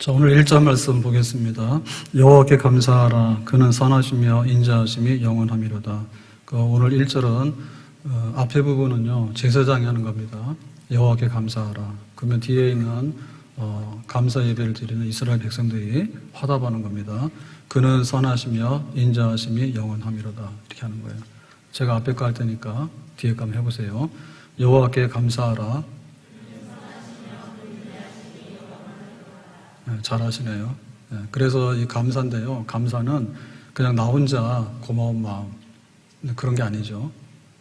자, 오늘 1절 말씀 보겠습니다. 여호와께 감사하라. 그는 선하시며 인자하심이 영원함이로다. 오늘 1절은 앞에 부분은요, 제사장이 하는 겁니다. 여호와께 감사하라. 그러면 뒤에 있는 감사 예배를 드리는 이스라엘 백성들이 화답하는 겁니다. 그는 선하시며 인자하심이 영원함이로다. 이렇게 하는 거예요. 제가 앞에 거 할 테니까 뒤에 거 한번 해보세요. 여호와께 감사하라. 네, 잘하시네요. 네, 그래서 이 감사인데요. 감사는 그냥 나 혼자 고마운 마음 그런 게 아니죠.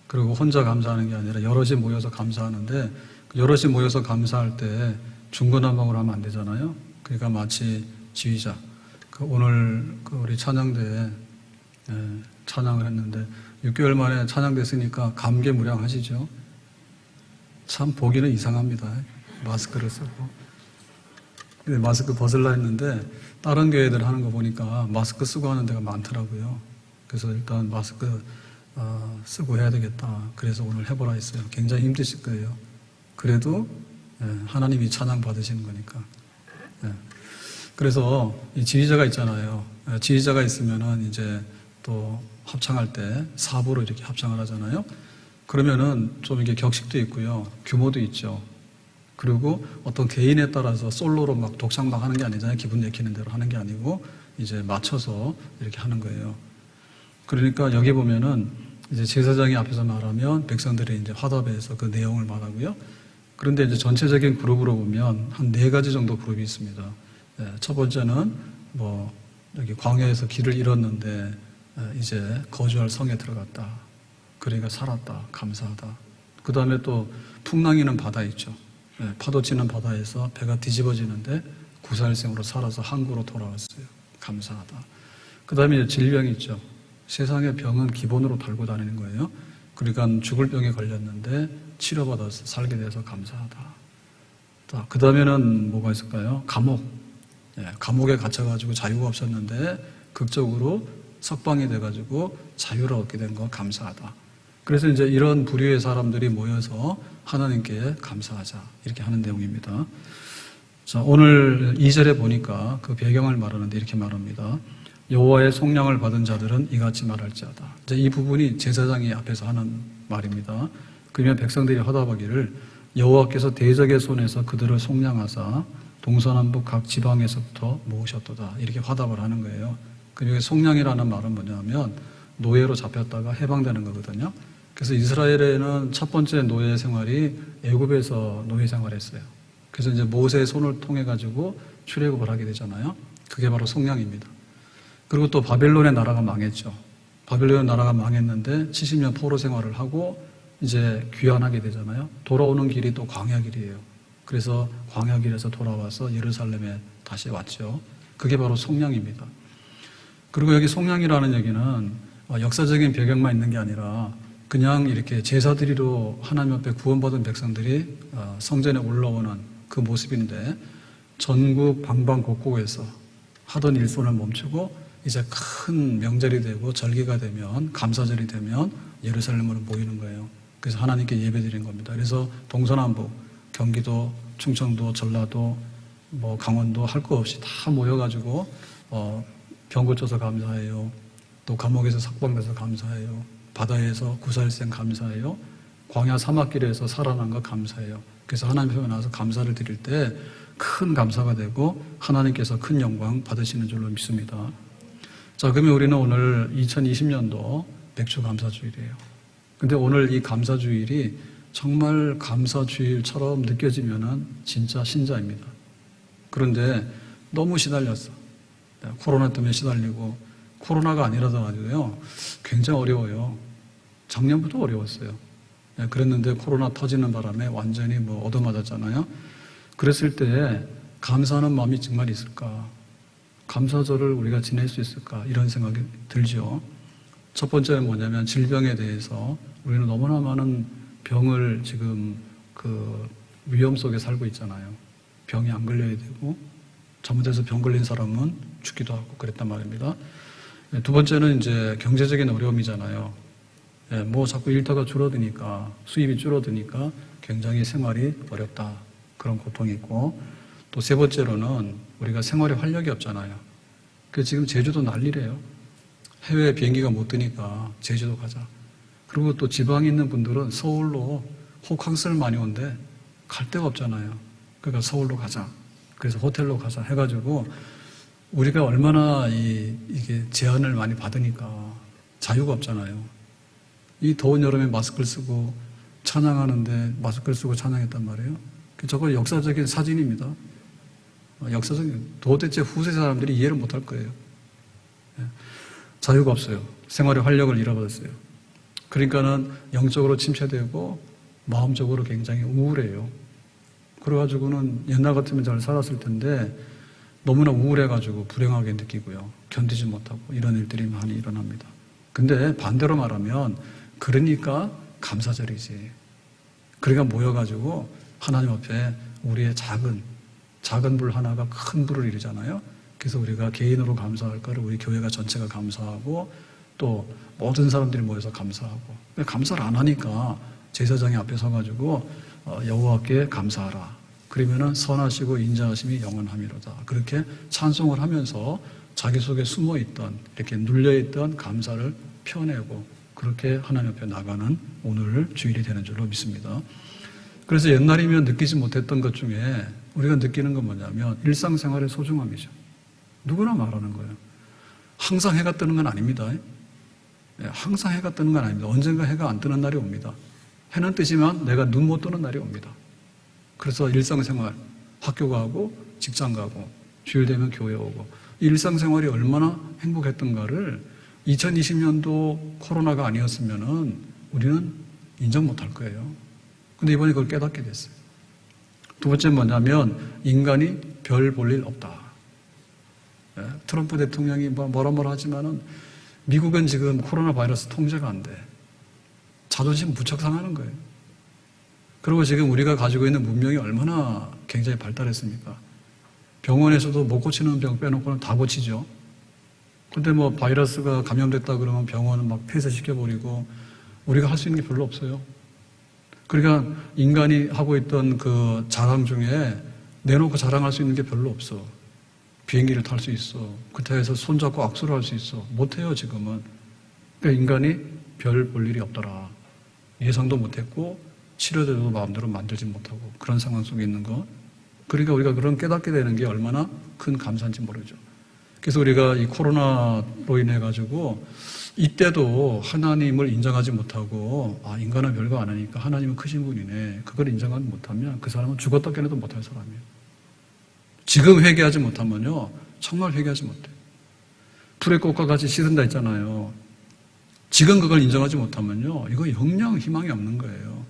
그리고 혼자 감사하는 게 아니라 여럿이 모여서 감사하는데 여럿이 모여서 감사할 때 중구난방으로 하면 안 되잖아요. 그러니까 마치 지휘자. 오늘 우리 찬양대에 찬양을 했는데 6개월 만에 찬양됐으니까 감개무량하시죠. 참 보기는 이상합니다. 마스크를 쓰고. 마스크 벗으려 했는데 다른 교회들 하는 거 보니까 마스크 쓰고 하는 데가 많더라고요. 그래서 일단 마스크 쓰고 해야 되겠다. 그래서 오늘 해보라 했어요. 굉장히 힘드실 거예요. 그래도 하나님이 찬양 받으시는 거니까. 그래서 이 지휘자가 있잖아요. 지휘자가 있으면은 이제 또 합창할 때 사부로 이렇게 합창을 하잖아요. 그러면은 좀 이게 격식도 있고요. 규모도 있죠. 그리고 어떤 개인에 따라서 솔로로 막 독창 막 하는 게 아니잖아요. 기분 내키는 대로 하는 게 아니고 이제 맞춰서 이렇게 하는 거예요. 그러니까 여기 보면은 이제 제사장이 앞에서 말하면 백성들이 이제 화답해서 그 내용을 말하고요. 그런데 이제 전체적인 그룹으로 보면 한 4가지 정도 그룹이 있습니다. 첫 번째는 뭐 여기 광야에서 길을 잃었는데 이제 거주할 성에 들어갔다. 그러니까 살았다. 감사하다. 그 다음에 또 풍랑이는 바다 있죠. 파도 치는 바다에서 배가 뒤집어지는데 구사일생으로 살아서 항구로 돌아왔어요. 감사하다. 그 다음에 질병이 있죠. 세상의 병은 기본으로 달고 다니는 거예요. 그러니까 죽을 병에 걸렸는데 치료받아서 살게 돼서 감사하다. 그 다음에는 뭐가 있을까요? 감옥. 감옥에 갇혀가지고 자유가 없었는데 극적으로 석방이 돼가지고 자유를 얻게 된 거 감사하다. 그래서 이제 이런 부류의 사람들이 모여서 하나님께 감사하자 이렇게 하는 내용입니다. 자, 오늘 2절에 보니까 그 배경을 말하는데 이렇게 말합니다. 여호와의 속량을 받은 자들은 이같이 말할지어다. 이제 이 부분이 제사장이 앞에서 하는 말입니다. 그러면 백성들이 화답하기를 여호와께서 대적의 손에서 그들을 속량하사 동서남북 각 지방에서부터 모으셨도다 이렇게 화답을 하는 거예요. 그리고 속량이라는 말은 뭐냐면 노예로 잡혔다가 해방되는 거거든요. 그래서 이스라엘에는 첫 번째 노예 생활이 애굽에서 노예 생활했어요. 그래서 이제 모세의 손을 통해 가지고 출애굽을 하게 되잖아요. 그게 바로 속량입니다. 그리고 또 바벨론의 나라가 망했죠. 바벨론의 나라가 망했는데 70년 포로 생활을 하고 이제 귀환하게 되잖아요. 돌아오는 길이 또 광야 길이에요. 그래서 광야 길에서 돌아와서 예루살렘에 다시 왔죠. 그게 바로 속량입니다. 그리고 여기 속량이라는 얘기는 역사적인 배경만 있는 게 아니라 그냥 이렇게 제사드리러 하나님 앞에 구원받은 백성들이 성전에 올라오는 그 모습인데 전국 방방곡곡에서 하던 일손을 멈추고 이제 큰 명절이 되고 절기가 되면 감사절이 되면 예루살렘으로 모이는 거예요. 그래서 하나님께 예배드린 겁니다. 그래서 동서남북 경기도, 충청도, 전라도, 뭐 강원도 할 거 없이 다 모여가지고 병 고쳐서 감사해요. 또 감옥에서 석방돼서 감사해요. 바다에서 구사일생 감사해요. 광야 사막길에서 살아난 거 감사해요. 그래서 하나님 앞에 나와서 감사를 드릴 때 큰 감사가 되고 하나님께서 큰 영광 받으시는 줄로 믿습니다. 자, 그러면 우리는 오늘 2020년도 백주 감사주일이에요. 근데 오늘 이 감사주일이 정말 감사주일처럼 느껴지면은 진짜 신자입니다. 그런데 너무 시달렸어. 코로나 때문에 시달리고 코로나가 아니라더라도요 굉장히 어려워요. 작년부터 어려웠어요. 그랬는데 코로나 터지는 바람에 완전히 얻어맞았잖아요. 그랬을 때 감사하는 마음이 정말 있을까? 감사절을 우리가 지낼 수 있을까? 이런 생각이 들죠. 첫 번째는 뭐냐면 질병에 대해서 우리는 너무나 많은 병을 지금 그 위험 속에 살고 있잖아요. 병이 안 걸려야 되고 잘못해서 병 걸린 사람은 죽기도 하고 그랬단 말입니다. 두 번째는 이제 경제적인 어려움이잖아요. 자꾸 일터가 줄어드니까 수입이 줄어드니까 굉장히 생활이 어렵다. 그런 고통이 있고 또 세 번째로는 우리가 생활에 활력이 없잖아요. 그래서 지금 제주도 난리래요. 해외 비행기가 못 뜨니까 제주도 가자. 그리고 또 지방에 있는 분들은 서울로 호캉스를 많이 온대. 갈 데가 없잖아요. 그러니까 서울로 가자. 그래서 호텔로 가자 해가지고 우리가 얼마나 이게 제한을 많이 받으니까 자유가 없잖아요. 이 더운 여름에 마스크를 쓰고 찬양하는데 마스크를 쓰고 찬양했단 말이에요. 저거 역사적인 사진입니다. 역사적인, 도대체 후세 사람들이 이해를 못할 거예요. 자유가 없어요. 생활의 활력을 잃어버렸어요. 그러니까는 영적으로 침체되고 마음적으로 굉장히 우울해요. 그래가지고는 옛날 같으면 잘 살았을 텐데 너무나 우울해가지고 불행하게 느끼고요. 견디지 못하고 이런 일들이 많이 일어납니다. 근데 반대로 말하면 그러니까 감사절이지. 그러니까 모여가지고 하나님 앞에 우리의 작은 불 하나가 큰 불을 이루잖아요. 그래서 우리가 개인으로 감사할 거를 우리 교회가 전체가 감사하고 또 모든 사람들이 모여서 감사하고. 감사를 안 하니까 제사장이 앞에 서가지고 여호와께 감사하라. 그러면은 선하시고 인자하심이 영원함이로다. 그렇게 찬송을 하면서 자기 속에 숨어있던, 이렇게 눌려있던 감사를 펴내고 그렇게 하나님 앞에 나가는 오늘 주일이 되는 줄로 믿습니다. 그래서 옛날이면 느끼지 못했던 것 중에 우리가 느끼는 건 뭐냐면 일상생활의 소중함이죠. 누구나 말하는 거예요. 항상 해가 뜨는 건 아닙니다. 항상 해가 뜨는 건 아닙니다. 언젠가 해가 안 뜨는 날이 옵니다. 해는 뜨지만 내가 눈 못 뜨는 날이 옵니다. 그래서 일상생활, 학교 가고 직장 가고 주일 되면 교회 오고 일상생활이 얼마나 행복했던가를 2020년도 코로나가 아니었으면은 우리는 인정 못할 거예요. 근데 이번에 그걸 깨닫게 됐어요. 두 번째 뭐냐면 인간이 별 볼 일 없다. 트럼프 대통령이 뭐라 하지만은 미국은 지금 코로나 바이러스 통제가 안 돼. 자존심 무척 상하는 거예요. 그리고 지금 우리가 가지고 있는 문명이 얼마나 굉장히 발달했습니까? 병원에서도 못 고치는 병 빼놓고는 다 고치죠. 근데 뭐 바이러스가 감염됐다 그러면 병원은 막 폐쇄시켜버리고 우리가 할 수 있는 게 별로 없어요. 그러니까 인간이 하고 있던 그 자랑 중에 내놓고 자랑할 수 있는 게 별로 없어. 비행기를 탈 수 있어. 그태에서 손잡고 악수를 할 수 있어. 못해요, 지금은. 그러니까 인간이 별 볼 일이 없더라. 예상도 못했고 치료제도 마음대로 만들지 못하고 그런 상황 속에 있는 것. 그러니까 우리가 그런 깨닫게 되는 게 얼마나 큰 감사인지 모르죠. 그래서 우리가 이 코로나로 인해 가지고 이때도 하나님을 인정하지 못하고 인간은 별거 안 하니까 하나님은 크신 분이네. 그걸 인정하지 못하면 그 사람은 죽었다 깨어나도 못할 사람이에요. 지금 회개하지 못하면요 정말 회개하지 못해요. 풀의 꽃과 같이 시든다 했잖아요. 지금 그걸 인정하지 못하면요 이거 영영 희망이 없는 거예요.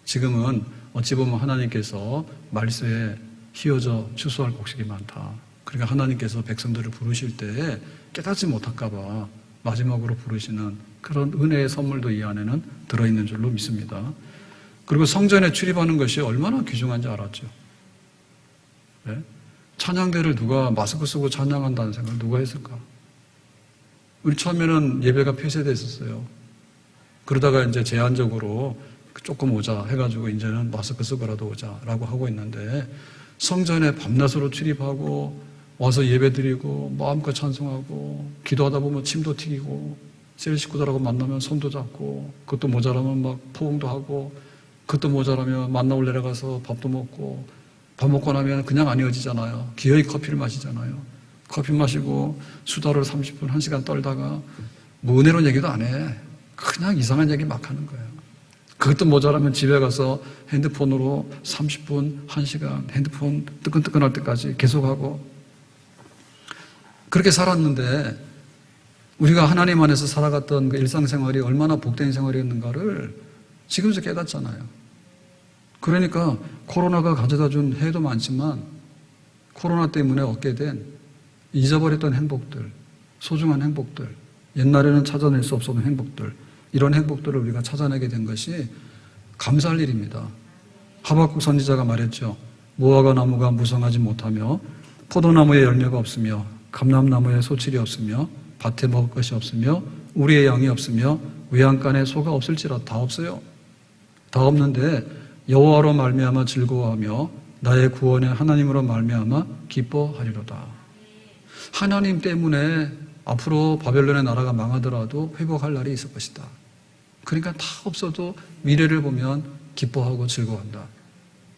지금은 어찌 보면 하나님께서 말세에 휘어져 추수할 곡식이 많다. 그러니까 하나님께서 백성들을 부르실 때 깨닫지 못할까 봐 마지막으로 부르시는 그런 은혜의 선물도 이 안에는 들어있는 줄로 믿습니다. 그리고 성전에 출입하는 것이 얼마나 귀중한지 알았죠. 네? 찬양대를 누가 마스크 쓰고 찬양한다는 생각을 누가 했을까? 우리 처음에는 예배가 폐쇄됐었어요. 그러다가 이제 제한적으로 조금 오자 해가지고 이제는 마스크 쓰고라도 오자라고 하고 있는데 성전에 밤낮으로 출입하고 와서 예배드리고 마음껏 찬송하고 기도하다 보면 침도 튀기고 셀 식구들하고 만나면 손도 잡고 그것도 모자라면 막 포옹도 하고 그것도 모자라면 만나올 내려가서 밥도 먹고 밥 먹고 나면 그냥 안 이어지잖아요. 기어이 커피를 마시잖아요. 커피 마시고 수다로 30분, 1시간 떨다가 뭐 은혜로운 얘기도 안 해. 그냥 이상한 얘기 막 하는 거예요. 그것도 모자라면 집에 가서 핸드폰으로 30분, 1시간 핸드폰 뜨끈뜨끈할 때까지 계속하고 그렇게 살았는데 우리가 하나님 안에서 살아갔던 그 일상생활이 얼마나 복된 생활이었는가를 지금서 깨닫잖아요. 그러니까 코로나가 가져다 준 해도 많지만 코로나 때문에 얻게 된 잊어버렸던 행복들, 소중한 행복들, 옛날에는 찾아낼 수 없었던 행복들, 이런 행복들을 우리가 찾아내게 된 것이 감사할 일입니다. 하박국 선지자가 말했죠. 무화과 나무가 무성하지 못하며 포도나무에 열매가 없으며 감람나무에 소출이 없으며 밭에 먹을 것이 없으며 우리의 양이 없으며 외양간에 소가 없을지라 다 없어요. 다 없는데 여호와로 말미암아 즐거워하며 나의 구원의 하나님으로 말미암아 기뻐하리로다. 하나님 때문에 앞으로 바벨론의 나라가 망하더라도 회복할 날이 있을 것이다. 그러니까 다 없어도 미래를 보면 기뻐하고 즐거워한다.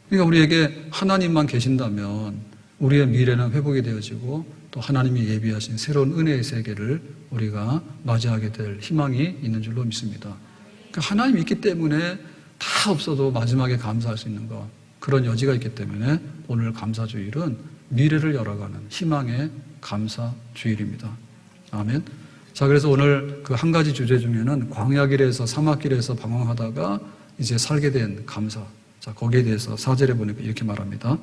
그러니까 우리에게 하나님만 계신다면 우리의 미래는 회복이 되어지고 또 하나님이 예비하신 새로운 은혜의 세계를 우리가 맞이하게 될 희망이 있는 줄로 믿습니다. 그러니까 하나님이 있기 때문에 다 없어도 마지막에 감사할 수 있는 것, 그런 여지가 있기 때문에 오늘 감사주일은 미래를 열어가는 희망의 감사주일입니다. 아멘. 자, 그래서 오늘 그 한 가지 주제 중에는 광야길에서 사막길에서 방황하다가 이제 살게 된 감사. 자, 거기에 대해서 4절에 보니까 이렇게 말합니다.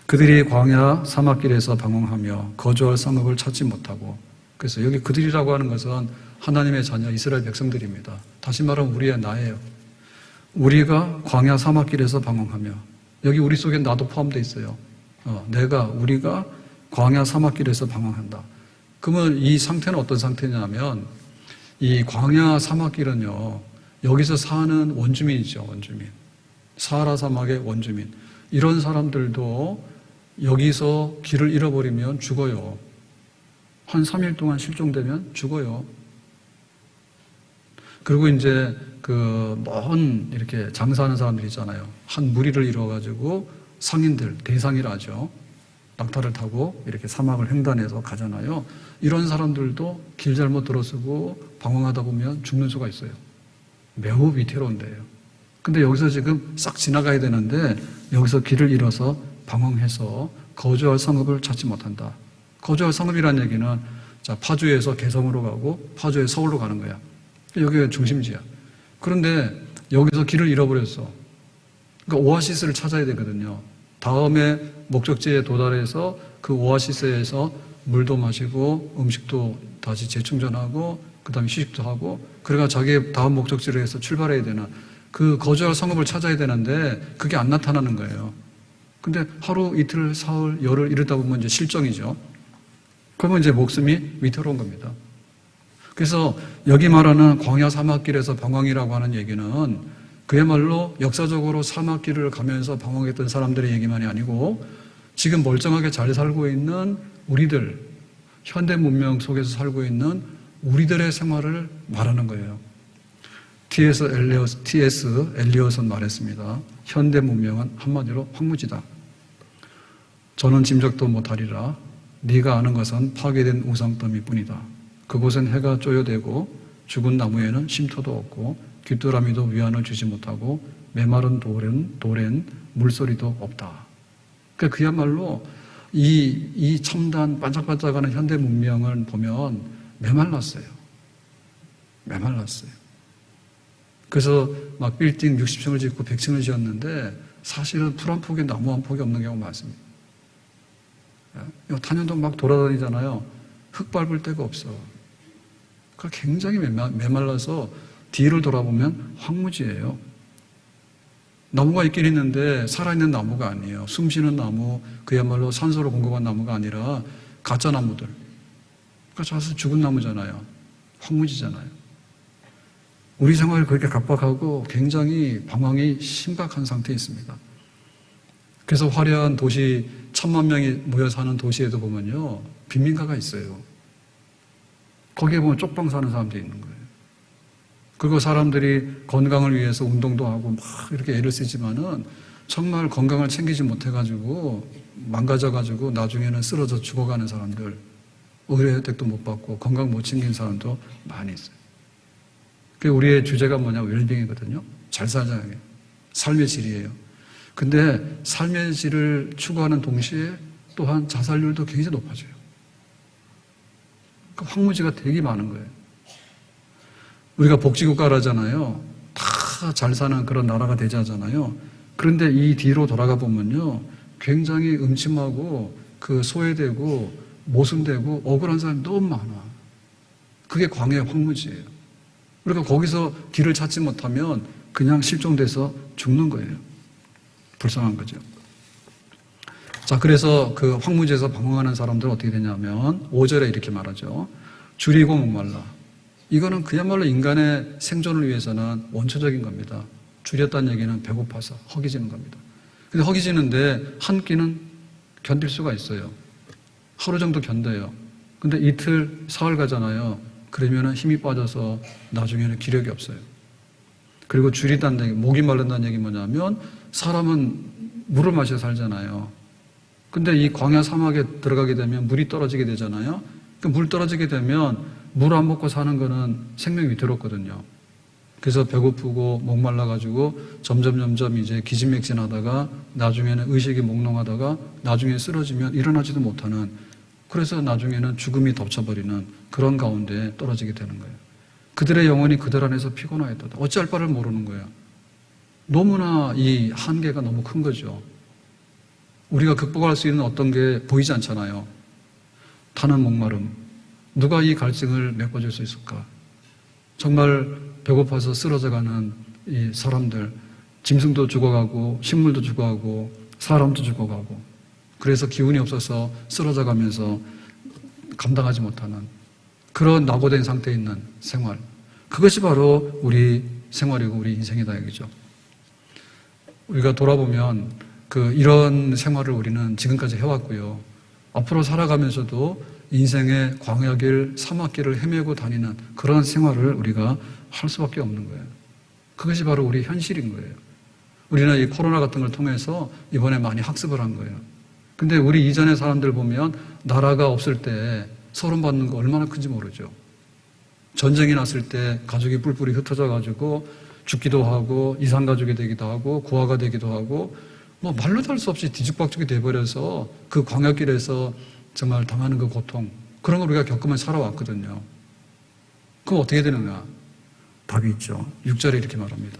그들이 광야 사막길에서 방황하며 거주할 성읍을 찾지 못하고, 그래서 여기 그들이라고 하는 것은 하나님의 자녀 이스라엘 백성들입니다. 다시 말하면 우리의 나예요. 우리가 광야 사막길에서 방황하며, 여기 우리 속에 나도 포함되어 있어요. 우리가 광야 사막길에서 방황한다. 그러면 이 상태는 어떤 상태냐면, 이 광야 사막길은요, 여기서 사는 원주민이죠, 원주민. 사하라 사막의 원주민. 이런 사람들도 여기서 길을 잃어버리면 죽어요. 한 3일 동안 실종되면 죽어요. 그리고 이제 먼 이렇게 장사하는 사람들 있잖아요. 한 무리를 이루어가지고 상인들, 대상이라죠. 낙타를 타고 이렇게 사막을 횡단해서 가잖아요. 이런 사람들도 길 잘못 들어서고 방황하다 보면 죽는 수가 있어요. 매우 위태로운데요. 근데 여기서 지금 싹 지나가야 되는데 여기서 길을 잃어서 방황해서 거주할 성읍을 찾지 못한다. 거주할 성읍이라는 얘기는 자, 파주에서 개성으로 가고 파주에서 서울로 가는 거야. 여기가 중심지야. 그런데 여기서 길을 잃어버렸어. 그러니까 오아시스를 찾아야 되거든요. 다음에 목적지에 도달해서 그 오아시스에서 물도 마시고 음식도 다시 재충전하고 그 다음에 휴식도 하고 그러니까 자기의 다음 목적지를 해서 출발해야 되나 그 거주할 성읍을 찾아야 되는데 그게 안 나타나는 거예요. 근데 하루, 이틀, 사흘, 열흘 이러다 보면 이제 실정이죠. 그러면 이제 목숨이 위태로운 겁니다. 그래서 여기 말하는 광야 사막길에서 방황이라고 하는 얘기는 그야말로 역사적으로 사막길을 가면서 방황했던 사람들의 얘기만이 아니고 지금 멀쩡하게 잘 살고 있는 우리들, 현대 문명 속에서 살고 있는 우리들의 생활을 말하는 거예요. T.S. 엘리엇은 말했습니다. 현대 문명은 한마디로 황무지다. 저는 짐작도 못하리라. 네가 아는 것은 파괴된 우상더미뿐이다. 그곳엔 해가 쪼여대고 죽은 나무에는 쉼터도 없고 귀뚜라미도 위안을 주지 못하고 메마른 돌엔 물소리도 없다. 그러니까 그야말로 이 첨단 반짝반짝하는 현대 문명을 보면 메말랐어요. 메말랐어요. 그래서 막 빌딩 60층을 짓고 100층을 지었는데 사실은 풀 한 폭에 나무 한 폭이 없는 경우가 많습니다. 탄현동 막 돌아다니잖아요. 흙 밟을 데가 없어. 그러니까 굉장히 메말라서 뒤를 돌아보면 황무지예요. 나무가 있긴 있는데 살아있는 나무가 아니에요. 숨쉬는 나무, 그야말로 산소를 공급한 나무가 아니라 가짜 나무들. 그러니까 사실 죽은 나무잖아요. 황무지잖아요. 우리 생활이 그렇게 각박하고 굉장히 방황이 심각한 상태에 있습니다. 그래서 화려한 도시 1,000만 명이 모여 사는 도시에도 보면요. 빈민가가 있어요. 거기에 보면 쪽방 사는 사람들이 있는 거예요. 그리고 사람들이 건강을 위해서 운동도 하고 막 이렇게 애를 쓰지만은 정말 건강을 챙기지 못해가지고 망가져가지고 나중에는 쓰러져 죽어가는 사람들, 의료 혜택도 못 받고 건강 못 챙긴 사람도 많이 있어요. 우리의 주제가 뭐냐? 웰빙이거든요. 잘 살자는 게. 삶의 질이에요. 근데 삶의 질을 추구하는 동시에 또한 자살률도 굉장히 높아져요. 그 황무지가 되게 많은 거예요. 우리가 복지국가라잖아요. 다 잘 사는 그런 나라가 되자잖아요. 그런데 이 뒤로 돌아가 보면요. 굉장히 음침하고 그 소외되고 모순되고 억울한 사람이 너무 많아. 그게 광야의 황무지예요. 그러니까 거기서 길을 찾지 못하면 그냥 실종돼서 죽는 거예요. 불쌍한 거죠. 자, 그래서 그 황무지에서 방황하는 사람들은 어떻게 되냐면 5절에 이렇게 말하죠. 줄이고 목말라. 이거는 그야말로 인간의 생존을 위해서는 원초적인 겁니다. 줄였다는 얘기는 배고파서 허기지는 겁니다. 근데 허기지는데 한 끼는 견딜 수가 있어요. 하루 정도 견뎌요. 근데 이틀, 사흘 가잖아요. 그러면은 힘이 빠져서 나중에는 기력이 없어요. 그리고 줄이다는 얘기, 목이 마른다는 얘기 뭐냐면 사람은 물을 마셔 살잖아요. 근데 이 광야 사막에 들어가게 되면 물이 떨어지게 되잖아요. 그 물 떨어지게 되면 물 안 먹고 사는 거는 생명이 위태롭거든요. 그래서 배고프고 목말라가지고 점점 이제 기진맥진하다가 나중에는 의식이 몽롱하다가 나중에 쓰러지면 일어나지도 못하는, 그래서 나중에는 죽음이 덮쳐버리는 그런 가운데 떨어지게 되는 거예요. 그들의 영혼이 그들 안에서 피곤하였다. 어찌할 바를 모르는 거예요. 너무나 이 한계가 너무 큰 거죠. 우리가 극복할 수 있는 어떤 게 보이지 않잖아요. 타는 목마름. 누가 이 갈증을 메꿔줄 수 있을까? 정말 배고파서 쓰러져가는 이 사람들, 짐승도 죽어가고 식물도 죽어가고 사람도 죽어가고, 그래서 기운이 없어서 쓰러져가면서 감당하지 못하는 그런 낙오된 상태에 있는 생활, 그것이 바로 우리 생활이고 우리 인생이다 얘기죠. 우리가 돌아보면 이런 생활을 우리는 지금까지 해왔고요. 앞으로 살아가면서도 인생의 광야길, 사막길을 헤매고 다니는 그런 생활을 우리가 할 수밖에 없는 거예요. 그것이 바로 우리 현실인 거예요. 우리는 이 코로나 같은 걸 통해서 이번에 많이 학습을 한 거예요. 근데 우리 이전의 사람들 보면 나라가 없을 때 서름 받는 거 얼마나 큰지 모르죠. 전쟁이 났을 때 가족이 뿔뿔이 흩어져 가지고 죽기도 하고 이산가족이 되기도 하고 고아가 되기도 하고 뭐 말로도 할 수 없이 뒤죽박죽이 돼버려서 그 광야길에서 정말 당하는 그 고통, 그런 걸 우리가 겪으면서 살아왔거든요. 그럼 어떻게 되느냐? 답이 있죠. 6절에 이렇게 말합니다.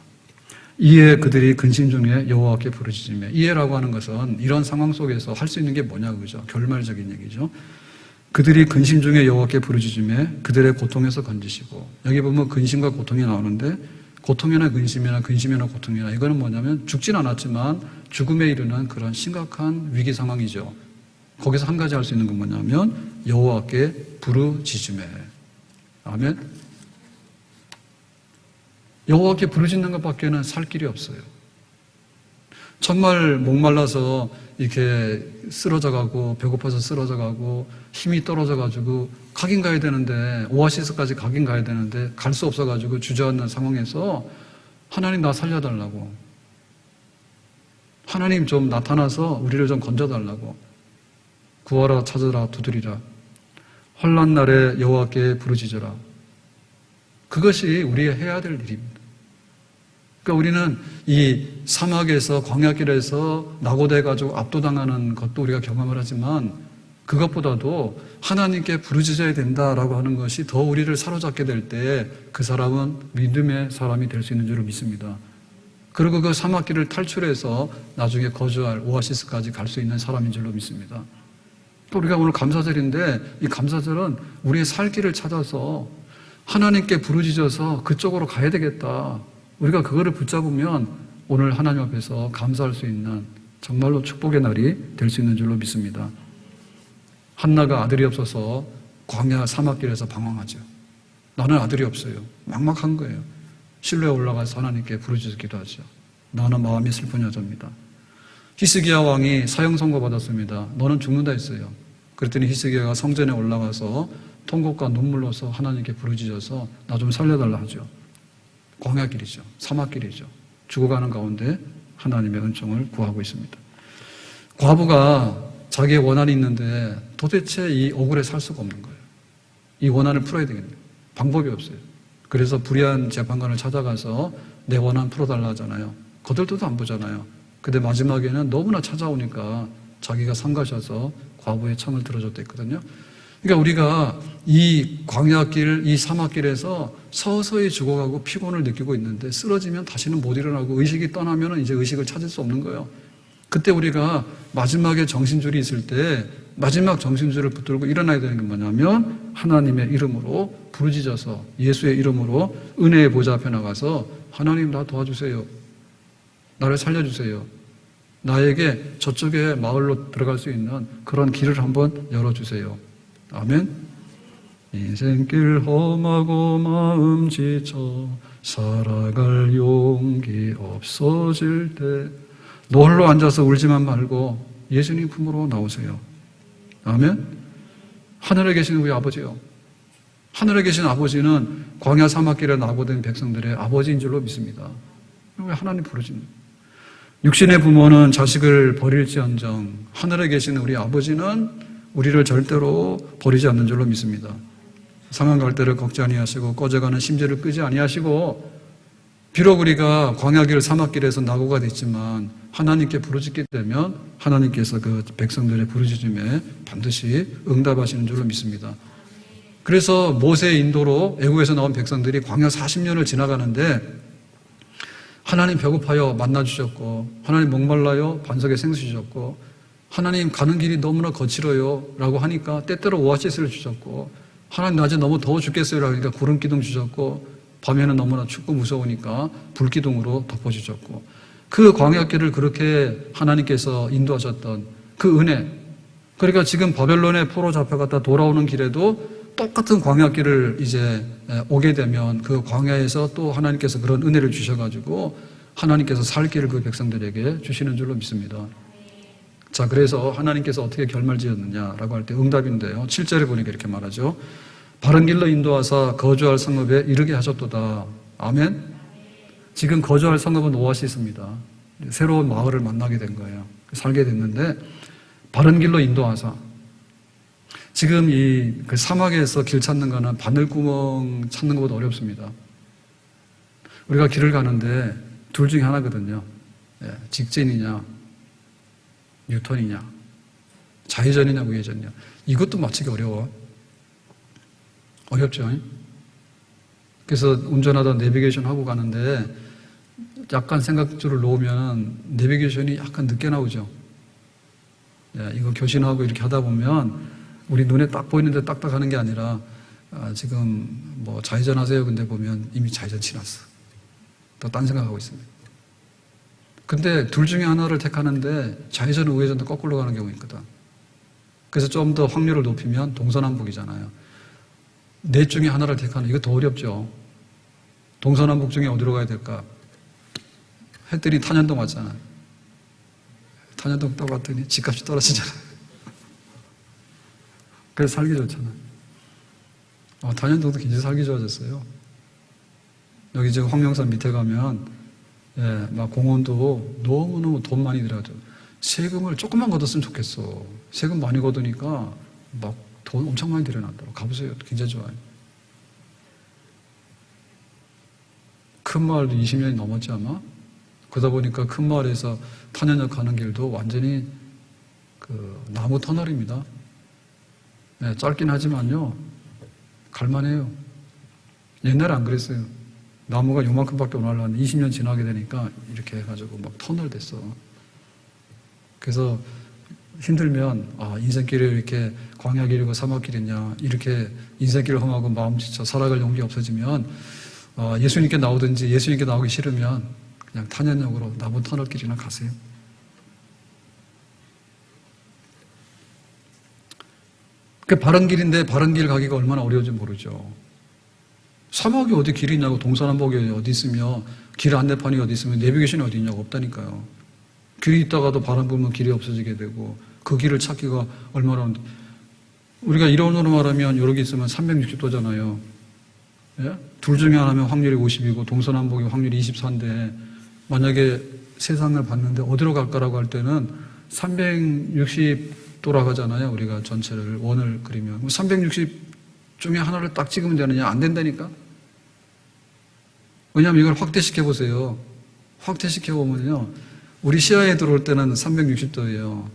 이에 그들이 근심 중에 여호와께 부르짖으며, 이해라고 하는 것은 이런 상황 속에서 할 수 있는 게 뭐냐 그죠? 결말적인 얘기죠. 그들이 근심 중에 여호와께 부르짖으며 그들의 고통에서 건지시고, 여기 보면 근심과 고통이 나오는데 고통이나 근심이나 고통이나 이거는 뭐냐면 죽진 않았지만 죽음에 이르는 그런 심각한 위기 상황이죠. 거기서 한 가지 할 수 있는 건 뭐냐면 여호와께 부르짖으며. 아멘. 여호와께 부르짖는 것밖에는 살 길이 없어요. 정말 목말라서 이렇게 쓰러져가고 배고파서 쓰러져가고 힘이 떨어져가지고 가긴 가야 되는데, 오아시스까지 가긴 가야 되는데 갈 수 없어가지고 주저앉는 상황에서 하나님 나 살려달라고, 하나님 좀 나타나서 우리를 좀 건져달라고, 구하라 찾으라 두드리라, 환난 날에 여호와께 부르짖으라. 그것이 우리의 해야 될 일입니다. 그러니까 우리는 이 사막에서 광야길에서 낙오돼가지고 압도당하는 것도 우리가 경험을 하지만 그것보다도 하나님께 부르짖어야 된다라고 하는 것이 더 우리를 사로잡게 될 때 그 사람은 믿음의 사람이 될 수 있는 줄을 믿습니다. 그리고 그 사막길을 탈출해서 나중에 거주할 오아시스까지 갈 수 있는 사람인 줄로 믿습니다. 또 우리가 오늘 감사절인데 이 감사절은 우리의 살 길을 찾아서 하나님께 부르짖어서 그쪽으로 가야 되겠다. 우리가 그거를 붙잡으면 오늘 하나님 앞에서 감사할 수 있는 정말로 축복의 날이 될 수 있는 줄로 믿습니다. 한나가 아들이 없어서 광야 사막길에서 방황하죠. 나는 아들이 없어요. 막막한 거예요. 실로에 올라가서 하나님께 부르짖기도 하죠. 나는 마음이 슬픈 여자입니다. 히스기야 왕이 사형 선고 받았습니다. 너는 죽는다 했어요. 그랬더니 히스기야가 성전에 올라가서 통곡과 눈물로서 하나님께 부르짖어서 나 좀 살려달라 하죠. 광야길이죠. 사막길이죠. 죽어가는 가운데 하나님의 은총을 구하고 있습니다. 과부가 자기의 원한이 있는데 도대체 이 억울에 살 수가 없는 거예요. 이 원한을 풀어야 되겠네요. 방법이 없어요. 그래서 불의한 재판관을 찾아가서 내 원한 풀어달라 하잖아요. 거들떠도 안 보잖아요. 근데 마지막에는 너무나 찾아오니까 자기가 상가셔서 과부의 청을 들어줬댔거든요. 그러니까 우리가 이 광야길, 이 사막길에서 서서히 죽어가고 피곤을 느끼고 있는데 쓰러지면 다시는 못 일어나고 의식이 떠나면 이제 의식을 찾을 수 없는 거예요. 그때 우리가 마지막에 정신줄이 있을 때 마지막 정신줄을 붙들고 일어나야 되는 게 뭐냐면 하나님의 이름으로 부르짖어서 예수의 이름으로 은혜의 보좌 앞에 나가서 하나님 나 도와주세요. 나를 살려주세요. 나에게 저쪽에 마을로 들어갈 수 있는 그런 길을 한번 열어주세요. 아멘. 인생길 험하고 마음 지쳐 살아갈 용기 없어질 때 노홀로 앉아서 울지만 말고 예수님 품으로 나오세요. 아멘. 하늘에 계신 우리 아버지요. 하늘에 계신 아버지는 광야 사막길에 나고된 백성들의 아버지인 줄로 믿습니다. 왜 하나님 부르시는 거예요? 육신의 부모는 자식을 버릴지언정 하늘에 계신 우리 아버지는 우리를 절대로 버리지 않는 줄로 믿습니다. 상한 갈대를 꺾지 아니하시고 꺼져가는 심지를 끄지 아니하시고 비록 우리가 광야길 사막길에서 낙오가 됐지만 하나님께 부르짖게 되면 하나님께서 그 백성들의 부르짖음에 반드시 응답하시는 줄로 믿습니다. 그래서 모세의 인도로 애국에서 나온 백성들이 광야 40년을 지나가는데 하나님 배고파요 만나 주셨고 하나님 목말라요 반석에 생수 주셨고 하나님 가는 길이 너무나 거칠어요 라고 하니까 때때로 오아시스를 주셨고 하나님 낮에 너무 더워 죽겠어요 라니까 구름 기둥 주셨고 밤에는 너무나 춥고 무서우니까 불 기둥으로 덮어주셨고 그 광야길을 그렇게 하나님께서 인도하셨던 그 은혜, 그러니까 지금 바벨론의 포로 잡혀갔다 돌아오는 길에도 똑같은 광야길을 이제 오게 되면 그 광야에서 또 하나님께서 그런 은혜를 주셔가지고 하나님께서 살 길을 그 백성들에게 주시는 줄로 믿습니다. 자, 그래서 하나님께서 어떻게 결말지었느냐라고 할 때 응답인데요. 7절에 보니까 이렇게 말하죠. 바른 길로 인도하사 거주할 성읍에 이르게 하셨도다. 아멘. 지금 거주할 성읍은 오아시스입니다. 새로운 마을을 만나게 된 거예요. 살게 됐는데 바른 길로 인도하사. 지금 그 사막에서 길 찾는 거는 바늘구멍 찾는 것보다 어렵습니다. 우리가 길을 가는데 둘 중에 하나거든요. 직진이냐, 뉴턴이냐, 좌회전이냐, 우회전이냐. 이것도 맞추기 어려워. 어렵죠. 그래서 운전하다 내비게이션 하고 가는데 약간 생각줄을 놓으면 내비게이션이 약간 늦게 나오죠. 이거 교신하고 이렇게 하다 보면 우리 눈에 딱 보이는데 딱딱 하는 게 아니라 지금 뭐 좌회전 하세요. 근데 보면 이미 좌회전 지났어. 또 딴 생각하고 있습니다. 근데 둘 중에 하나를 택하는데 좌회전, 우회전도 거꾸로 가는 경우가 있거든. 그래서 좀 더 확률을 높이면 동서남북이잖아요. 넷 중에 하나를 택하는 이거 더 어렵죠. 동서남북 중에 어디로 가야 될까? 했더니 탄현동 왔잖아. 탄현동 떠갔더니 집값이 떨어지잖아. 그래서 살기 좋잖아. 탄현동도 굉장히 살기 좋아졌어요. 여기 지금 황명산 밑에 가면 막 공원도 너무너무 돈 많이 들어가죠. 세금을 조금만 걷었으면 좋겠어. 세금 많이 걷으니까 막 돈 엄청 많이 들여놨더라고. 가보세요. 굉장히 좋아요. 큰 마을도 20년이 넘었지 아마? 그러다 보니까 큰 마을에서 탄현역 가는 길도 완전히 그 나무 터널입니다. 짧긴 하지만요. 갈만해요. 옛날에 안 그랬어요. 나무가 요만큼밖에 못 올라왔는데 20년 지나게 되니까 이렇게 해가지고 막 터널 됐어. 그래서 힘들면 인생길을 이렇게 광야길이고 사막길이냐 이렇게 인생길을 험하고 마음 지쳐 살아갈 용기 없어지면 예수님께 나오든지 예수님께 나오기 싫으면 그냥 탄현역으로 나무 터널길이나 가세요. 그 바른 길인데 바른 길 가기가 얼마나 어려운지 모르죠. 사막이 어디 길이 있냐고, 동서남북이 어디 있으며 길 안내판이 어디 있으면 내비게이션이 어디 있냐고. 없다니까요. 길이 있다가도 바람 불면 길이 없어지게 되고 그 길을 찾기가 얼마나, 우리가 이론으로 말하면 여기 있으면 360도잖아요. 예? 둘 중에 하나면 확률이 50이고 동서남북이 확률이 24인데 만약에 세상을 봤는데 어디로 갈까라고 할 때는 360도라고 하잖아요. 우리가 전체를 원을 그리면 360 중에 하나를 딱 찍으면 되느냐? 안 된다니까. 왜냐하면 이걸 확대시켜 보세요. 확대시켜 보면요, 우리 시야에 들어올 때는 360도예요.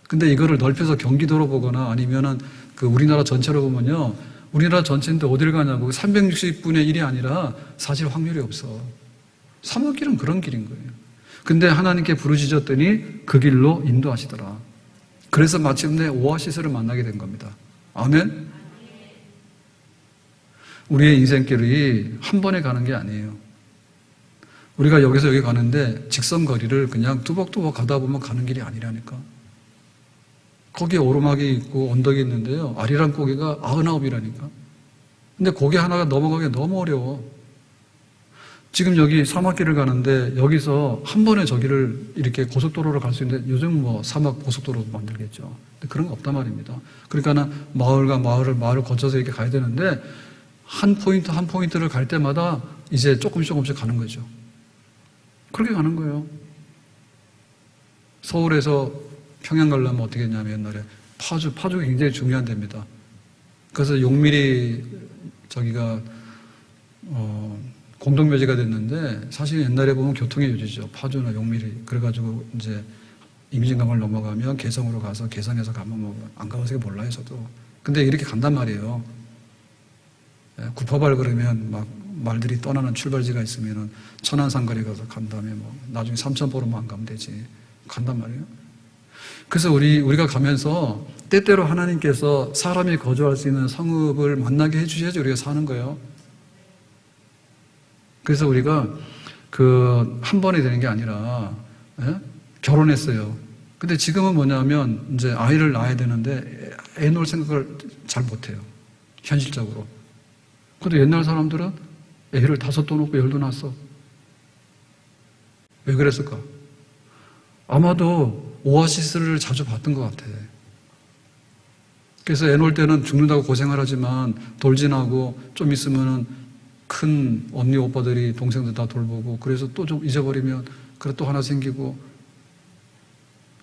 근데 이거를 넓혀서 경기도로 보거나 아니면은 그 우리나라 전체로 보면요, 우리나라 전체인데 어딜 가냐고. 360분의 1이 아니라 사실 확률이 없어. 사막길은 그런 길인 거예요. 근데 하나님께 부르짖었더니 그 길로 인도하시더라. 그래서 마침내 오아시스를 만나게 된 겁니다. 아멘. 우리의 인생길이 한 번에 가는 게 아니에요. 우리가 여기서 여기 가는데 직선 거리를 그냥 뚜벅뚜벅 가다 보면 가는 길이 아니라니까. 거기에 오르막이 있고 언덕이 있는데요, 아리랑 고개가 99이라니까. 근데 고개 하나가 넘어가기 너무 어려워. 지금 여기 사막길을 가는데 여기서 한 번에 저기를 이렇게 고속도로로 갈 수 있는데 요즘 뭐 사막 고속도로도 만들겠죠. 근데 그런 거 없단 말입니다. 그러니까 마을과 마을을 거쳐서 이렇게 가야 되는데 한 포인트 한 포인트를 갈 때마다 이제 조금씩 가는 거죠. 그렇게 가는 거예요. 서울에서 평양 가려면 어떻게 했냐면 옛날에 파주가 굉장히 중요한 데입니다. 그래서 용밀이 저기가 공동묘지가 됐는데 사실 옛날에 보면 교통의 요지죠. 파주나 용밀이. 그래가지고 이제 임진강을 넘어가면 개성으로 가서 개성에서 가면 뭐 안 가봐서 몰라요 저도. 근데 이렇게 간단 말이에요. 구파발 그러면 막 말들이 떠나는 출발지가 있으면은 천안산거리 가서 간 다음에 뭐 나중에 삼천포로만 안 가면 되지. 간단 말이에요. 그래서 우리가 가면서 때때로 하나님께서 사람이 거주할 수 있는 성읍을 만나게 해주셔야지 우리가 사는 거예요. 그래서 우리가 한 번에 되는 게 아니라 결혼했어요. 근데 지금은 뭐냐면 이제 아이를 낳아야 되는데 애 놓을 생각을 잘 못해요. 현실적으로. 근데 옛날 사람들은 애를 5도 놓고 10도 낳았어. 왜 그랬을까? 아마도 오아시스를 자주 봤던 것 같아. 그래서 애 놓을 때는 죽는다고 고생을 하지만 돌진하고 좀 있으면은 큰 언니 오빠들이 동생들 다 돌보고 그래서 또 좀 잊어버리면 그래 또 하나 생기고.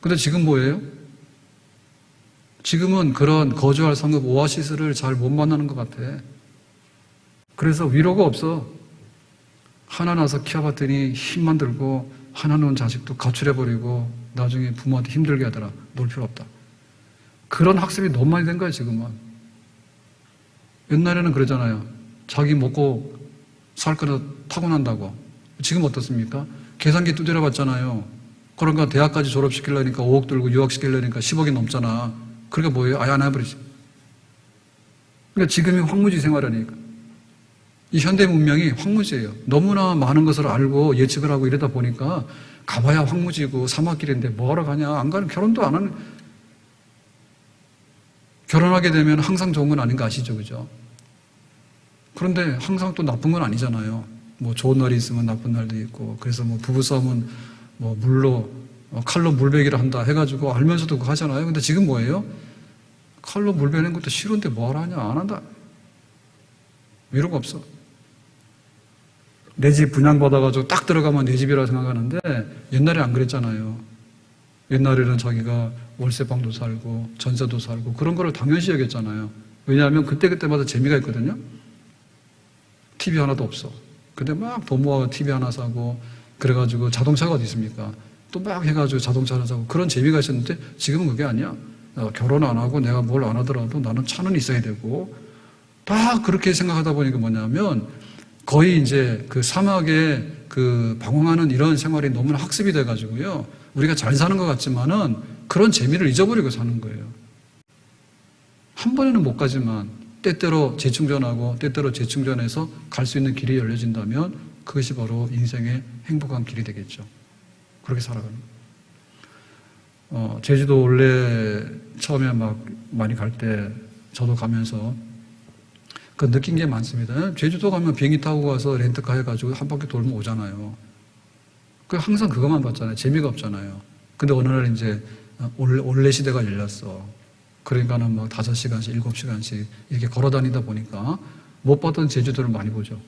근데 지금 뭐예요? 지금은 그런 거주할 성읍 오아시스를 잘 못 만나는 것 같아. 그래서 위로가 없어. 하나 낳아서 키워봤더니 힘만 들고 하나 낳은 자식도 가출해버리고 나중에 부모한테 힘들게 하더라. 놀 필요 없다. 그런 학습이 너무 많이 된 거야 지금은. 옛날에는 그러잖아요. 자기 먹고 살 거나 타고난다고. 지금 어떻습니까? 계산기 두드려 봤잖아요. 그러니까 대학까지 졸업시키려니까 5억 들고 유학시키려니까 10억이 넘잖아. 그러니까 뭐예요? 아예 안 해버리지. 그러니까 지금이 황무지 생활하니까. 이 현대 문명이 황무지예요. 너무나 많은 것을 알고 예측을 하고 이러다 보니까 가봐야 황무지고 사막길인데 뭐하러 가냐. 안 가는, 결혼도 안 하는. 결혼하게 되면 항상 좋은 건 아닌 거 아시죠? 그죠? 그런데 항상 또 나쁜 건 아니잖아요. 뭐 좋은 날이 있으면 나쁜 날도 있고. 그래서 뭐 부부싸움은 뭐 칼로 물베기를 한다 해가지고 알면서도 그거 하잖아요. 근데 지금 뭐예요? 칼로 물 베는 것도 싫은데 뭐하러 하냐. 안 한다. 위로가 없어. 내 집 분양받아가지고 딱 들어가면 내 집이라 생각하는데 옛날에 안 그랬잖아요. 옛날에는 자기가 월세방도 살고 전세도 살고 그런 거를 당연시 여겼잖아요. 왜냐하면 그때마다 재미가 있거든요. TV 하나도 없어. 근데 막 돈 모아 TV 하나 사고 그래가지고 자동차가 어디 있습니까? 또 막 해가지고 자동차 하나 사고 그런 재미가 있었는데 지금은 그게 아니야. 결혼 안 하고 내가 뭘 안 하더라도 나는 차는 있어야 되고 다 그렇게 생각하다 보니까 뭐냐면 거의 이제 그 사막에 그 방황하는 이런 생활이 너무나 학습이 돼가지고요. 우리가 잘 사는 것 같지만은 그런 재미를 잊어버리고 사는 거예요. 한 번에는 못 가지만 때때로 재충전하고 때때로 재충전해서 갈 수 있는 길이 열려진다면 그것이 바로 인생의 행복한 길이 되겠죠. 그렇게 살아가는 거예요. 제주도 원래 처음에 막 많이 갈 때 저도 가면서 그 느낀 게 많습니다. 제주도 가면 비행기 타고 가서 렌트카 해가지고 한 바퀴 돌면 오잖아요. 그 항상 그것만 봤잖아요. 재미가 없잖아요. 근데 어느 날 이제 올레 시대가 열렸어. 그러니까는 막 5시간씩, 7시간씩 이렇게 걸어 다니다 보니까 못 봤던 제주도를 많이 보죠.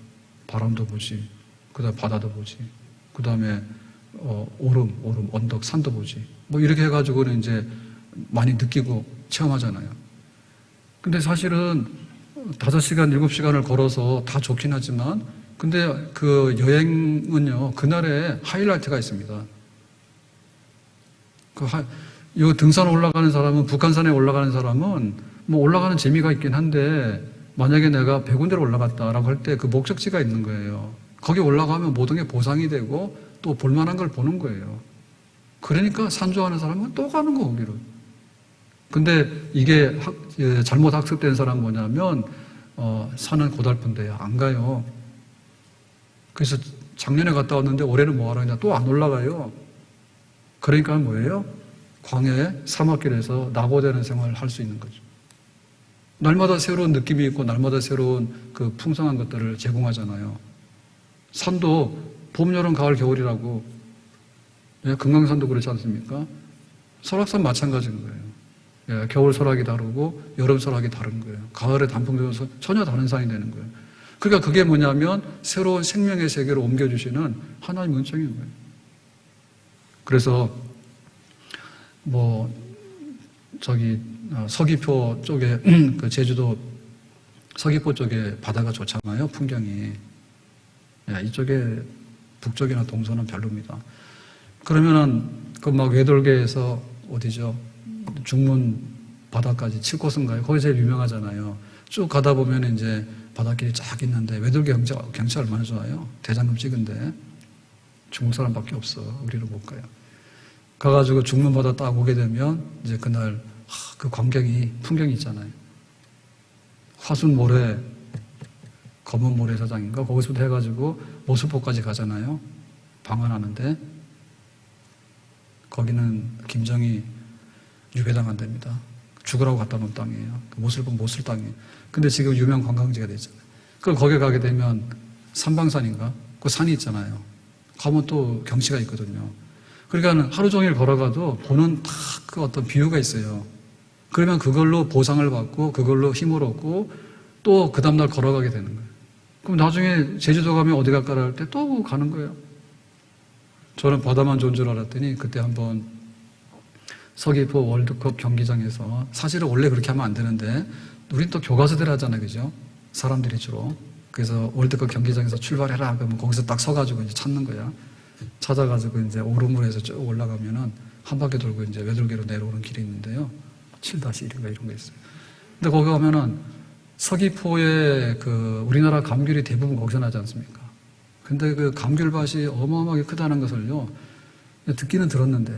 바람도 보지. 그 다음에 바다도 보지. 그 다음에 오름, 언덕, 산도 보지. 뭐 이렇게 해가지고는 이제 많이 느끼고 체험하잖아요. 근데 사실은 5시간, 7시간을 걸어서 다 좋긴 하지만 근데 그 여행은요, 그날에 하이라이트가 있습니다. 이 등산 올라가는 사람은, 북한산에 올라가는 사람은 뭐 올라가는 재미가 있긴 한데 만약에 내가 100군데를 올라갔다라고 할 때 그 목적지가 있는 거예요. 거기 올라가면 모든 게 보상이 되고 또 볼만한 걸 보는 거예요. 그러니까 산 좋아하는 사람은 또 가는 거, 거기로. 근데 이게 잘못 학습된 사람은 뭐냐면 산은 고달픈데 안 가요. 그래서 작년에 갔다 왔는데 올해는 뭐 하러 하냐, 또 안 올라가요. 그러니까 뭐예요? 광야의 사막길에서 낙오되는 생활을 할 수 있는 거죠. 날마다 새로운 느낌이 있고 날마다 새로운 그 풍성한 것들을 제공하잖아요. 산도 봄, 여름, 가을, 겨울이라고. 예, 금강산도 그렇지 않습니까? 설악산 마찬가지인 거예요. 예, 겨울 설악이 다르고 여름 설악이 다른 거예요. 가을에 단풍 들어서 전혀 다른 산이 되는 거예요. 그러니까 그게 뭐냐면 새로운 생명의 세계로 옮겨주시는 하나님의 은총인 거예요. 그래서 서귀포 쪽에 그 제주도 서귀포 쪽에 바다가 좋잖아요. 풍경이. 예, 이쪽에 북쪽이나 동서는 별로입니다. 그러면은 그 막 외돌개에서 어디죠? 중문 바다까지 7코스인가요? 거기 제일 유명하잖아요. 쭉 가다 보면 이제 바닷길이 쫙 있는데 외돌개 경치 얼마나 좋아요? 대장금 찍은데 중국 사람밖에 없어. 우리는 못 가요. 가가지고 중문 바다 딱 오게 되면 이제 그날 그 풍경이 있잖아요. 화순 모래, 검은 모래사장인가? 거기서부터 해가지고 모수포까지 가잖아요. 방한하는데 거기는 김정희 유배당한답니다. 죽으라고 갖다 놓은 땅이에요. 모슬 땅이에요. 근데 지금 유명 관광지가 됐잖아요. 그럼 거기 가게 되면 삼방산인가? 그 산이 있잖아요. 가면 또 경치가 있거든요. 그러니까 하루 종일 걸어가도 보는 다 그 어떤 뷰가 있어요. 그러면 그걸로 보상을 받고 그걸로 힘을 얻고 또 그 다음날 걸어가게 되는 거예요. 그럼 나중에 제주도 가면 어디 갈까 할 때 또 가는 거예요. 저는 바다만 좋은 줄 알았더니 그때 한번 서귀포 월드컵 경기장에서 사실은 원래 그렇게 하면 안 되는데 우린 또 교과서대로 하잖아요. 그죠? 사람들이 주로. 그래서 월드컵 경기장에서 출발해라. 그러면 거기서 딱 서가지고 이제 찾는 거야. 찾아가지고 이제 오름물에서 쭉 올라가면은 한 바퀴 돌고 이제 외돌개로 내려오는 길이 있는데요. 7-1인가 이런 거 있어요. 근데 거기 가면은 서귀포의 그 우리나라 감귤이 대부분 거기서 나지 않습니까? 근데 그 감귤밭이 어마어마하게 크다는 것을요, 듣기는 들었는데,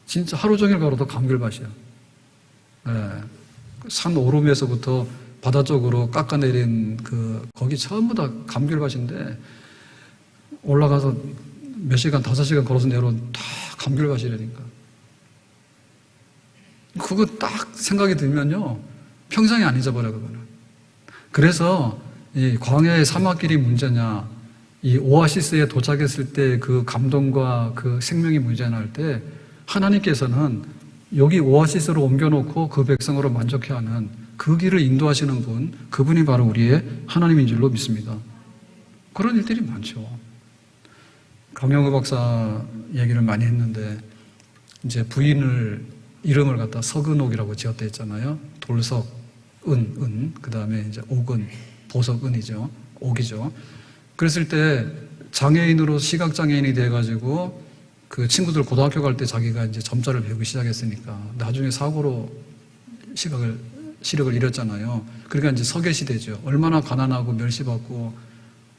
진짜 하루 종일 걸어도 감귤밭이야. 네. 산 오름에서부터 바다 쪽으로 깎아내린 거기 전부 다 감귤밭인데, 올라가서 몇 시간, 5시간 걸어서 내려온 다 감귤밭이라니까. 그거 딱 생각이 들면요, 평생이 안 잊어버려, 그거는. 그래서 이 광야의 사막길이 문제냐, 이 오아시스에 도착했을 때 그 감동과 그 생명이 문제냐 할 때 하나님께서는 여기 오아시스로 옮겨놓고 그 백성으로 만족해하는 그 길을 인도하시는 분, 그분이 바로 우리의 하나님인 줄로 믿습니다. 그런 일들이 많죠. 강영우 박사 얘기를 많이 했는데 이제 부인을 이름을 갖다 석은옥이라고 지었다 했잖아요. 돌석, 그 다음에 이제 옥은, 보석은이죠. 옥이죠. 그랬을 때 장애인으로 시각장애인이 돼가지고 그 친구들 고등학교 갈 때 자기가 이제 점자를 배우기 시작했으니까 나중에 사고로 시력을 잃었잖아요. 그러니까 이제 서계시대죠. 얼마나 가난하고 멸시받고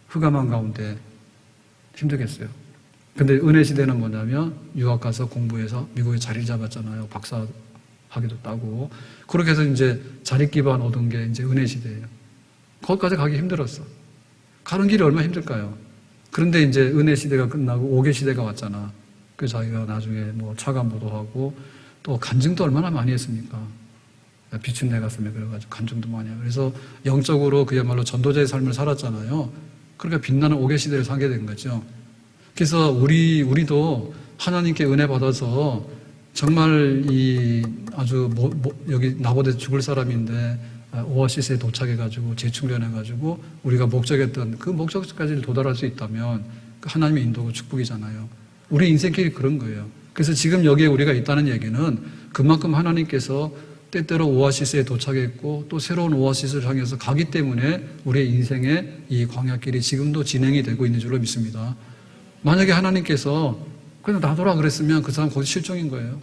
흑암한 가운데 힘들겠어요. 근데 은혜시대는 뭐냐면 유학 가서 공부해서 미국에 자리를 잡았잖아요. 박사 학위도 따고. 그렇게 해서 이제 자립 기반 얻은 게 이제 은혜시대예요. 거기까지 가기 힘들었어. 가는 길이 얼마나 힘들까요? 그런데 이제 은혜시대가 끝나고 오계시대가 왔잖아. 그래서 자기가 나중에 뭐 차관보도 하고 또 간증도 얼마나 많이 했습니까? 빛은 내 가슴에 그래가지고 간증도 많이 하고. 그래서 영적으로 그야말로 전도자의 삶을 살았잖아요. 그러니까 빛나는 오계시대를 살게 된 거죠. 그래서 우리도 하나님께 은혜 받아서 정말 아주 여기 나보다 죽을 사람인데 오아시스에 도착해가지고 재충전해가지고 우리가 목적했던 그 목적까지 도달할 수 있다면 그 하나님의 인도가 축복이잖아요. 우리 인생길이 그런 거예요. 그래서 지금 여기에 우리가 있다는 얘기는 그만큼 하나님께서 때때로 오아시스에 도착했고 또 새로운 오아시스를 향해서 가기 때문에 우리의 인생의 이 광야길이 지금도 진행이 되고 있는 줄로 믿습니다. 만약에 하나님께서 그냥 놔둬라 그랬으면 그 사람 거기 실종인 거예요.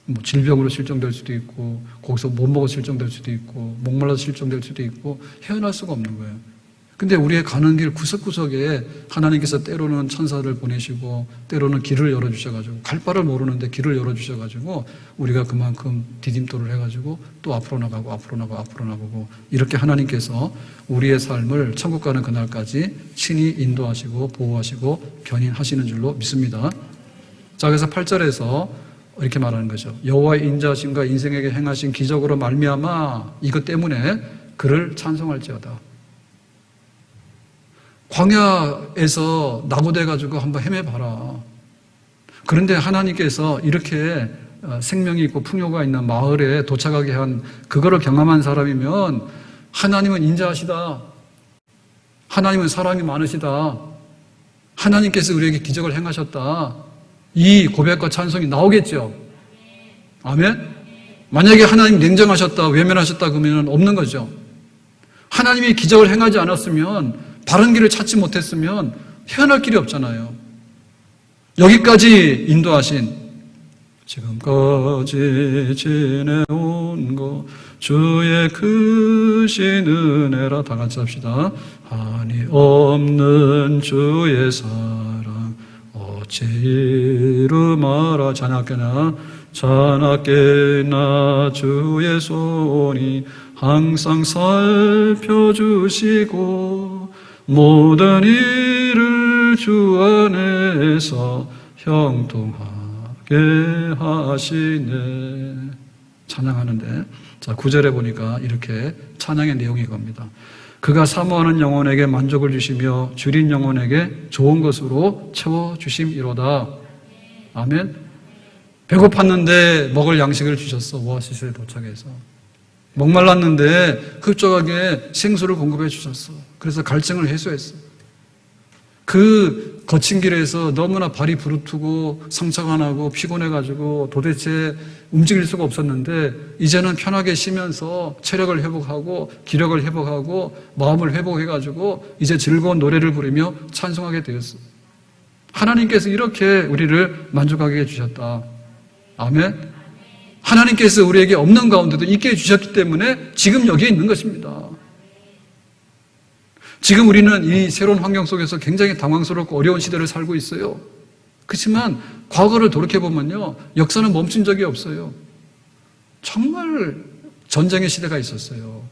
뭐 질병으로 실종될 수도 있고 거기서 못 먹어 실종될 수도 있고 목말라서 실종될 수도 있고 헤어날 수가 없는 거예요. 근데 우리의 가는 길 구석구석에 하나님께서 때로는 천사를 보내시고 때로는 길을 열어주셔가지고 갈 바를 모르는데 길을 열어주셔가지고 우리가 그만큼 디딤돌을 해가지고 또 앞으로 나가고 이렇게 하나님께서 우리의 삶을 천국 가는 그날까지 친히 인도하시고 보호하시고 견인하시는 줄로 믿습니다. 자, 그래서 8절에서 이렇게 말하는 거죠. 여호와의 인자하심과 인생에게 행하신 기적으로 말미암아 이것 때문에 그를 찬송할지어다. 광야에서 낙오돼가지고 한번 헤매봐라. 그런데 하나님께서 이렇게 생명이 있고 풍요가 있는 마을에 도착하게 한 그거를 경험한 사람이면 하나님은 인자하시다. 하나님은 사랑이 많으시다. 하나님께서 우리에게 기적을 행하셨다. 이 고백과 찬송이 나오겠죠. 아멘? 만약에 하나님 냉정하셨다, 외면하셨다 그러면 없는 거죠. 하나님이 기적을 행하지 않았으면, 바른 길을 찾지 못했으면 헤어날 길이 없잖아요. 여기까지 인도하신, 지금까지 지내온 것 주의 크신 은혜라. 다 같이 합시다. 한이 없는 주의 사랑 어찌 이루마라. 자나깨나 주의 손이 항상 살펴주시고 모든 일을 주 안에서 형통하게 하시네. 찬양하는데, 자 9절에 보니까 이렇게 찬양의 내용이 겁니다. 그가 사모하는 영혼에게 만족을 주시며 줄인 영혼에게 좋은 것으로 채워주심이로다. 아멘. 배고팠는데 먹을 양식을 주셨어. 오아시스에 도착해서. 목말랐는데 흡족하게 생수를 공급해 주셨어. 그래서 갈증을 해소했어. 그 거친 길에서 너무나 발이 부르트고 상처가 나고 피곤해가지고 도대체 움직일 수가 없었는데 이제는 편하게 쉬면서 체력을 회복하고 기력을 회복하고 마음을 회복해가지고 이제 즐거운 노래를 부르며 찬송하게 되었어. 하나님께서 이렇게 우리를 만족하게 해주셨다. 아멘. 하나님께서 우리에게 없는 가운데도 있게 해주셨기 때문에 지금 여기에 있는 것입니다. 지금 우리는 이 새로운 환경 속에서 굉장히 당황스럽고 어려운 시대를 살고 있어요. 그렇지만 과거를 돌이켜보면요, 역사는 멈춘 적이 없어요. 정말 전쟁의 시대가 있었어요.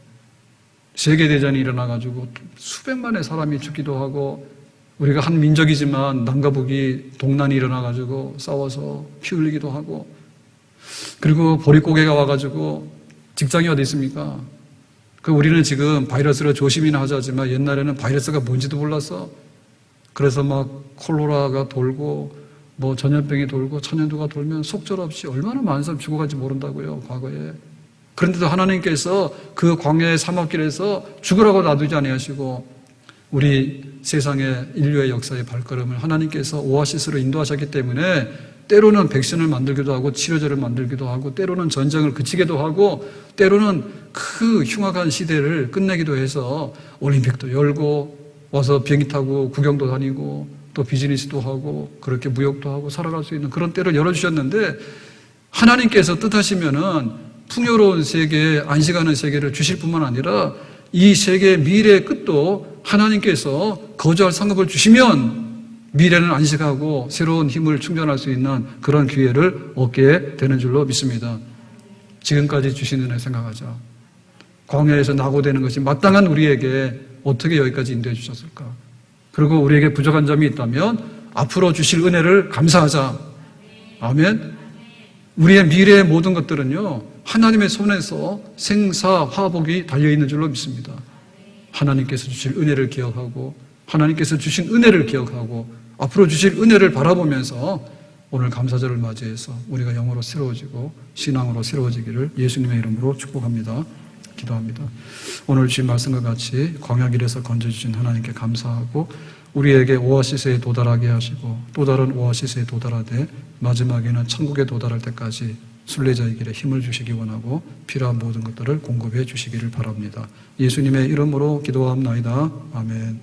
세계대전이 일어나가지고 수백만의 사람이 죽기도 하고, 우리가 한 민족이지만 남과 북이 동난이 일어나가지고 싸워서 피 흘리기도 하고, 그리고 보릿고개가 와가지고 직장이 어디 있습니까? 우리는 지금 바이러스를 조심이나 하자지만 옛날에는 바이러스가 뭔지도 몰랐어. 그래서 막 콜로라가 돌고 뭐 전염병이 돌고 천연두가 돌면 속절없이 얼마나 많은 사람 죽어갈지 모른다고요, 과거에. 그런데도 하나님께서 그 광야의 사막길에서 죽으라고 놔두지 아니하시고 우리 세상의 인류의 역사의 발걸음을 하나님께서 오아시스로 인도하셨기 때문에 때로는 백신을 만들기도 하고 치료제를 만들기도 하고 때로는 전쟁을 그치기도 하고 때로는 그 흉악한 시대를 끝내기도 해서 올림픽도 열고 와서 비행기 타고 구경도 다니고 또 비즈니스도 하고 그렇게 무역도 하고 살아갈 수 있는 그런 때를 열어주셨는데, 하나님께서 뜻하시면은 풍요로운 세계, 안식하는 세계를 주실 뿐만 아니라 이 세계의 미래의 끝도 하나님께서 거주할 상급을 주시면 미래는 안식하고 새로운 힘을 충전할 수 있는 그런 기회를 얻게 되는 줄로 믿습니다. 지금까지 주신 은혜 생각하자. 광야에서 낙오되는 것이 마땅한 우리에게 어떻게 여기까지 인도해 주셨을까? 그리고 우리에게 부족한 점이 있다면 앞으로 주실 은혜를 감사하자. 아멘. 우리의 미래의 모든 것들은요, 하나님의 손에서 생사화복이 달려있는 줄로 믿습니다. 하나님께서 주실 은혜를 기억하고 하나님께서 주신 은혜를 기억하고 앞으로 주실 은혜를 바라보면서 오늘 감사절을 맞이해서 우리가 영으로 새로워지고 신앙으로 새로워지기를 예수님의 이름으로 축복합니다. 기도합니다. 오늘 주신 말씀과 같이 광야길에서 건져주신 하나님께 감사하고 우리에게 오아시스에 도달하게 하시고 또 다른 오아시스에 도달하되 마지막에는 천국에 도달할 때까지 순례자의 길에 힘을 주시기 원하고 필요한 모든 것들을 공급해 주시기를 바랍니다. 예수님의 이름으로 기도합나이다. 아멘.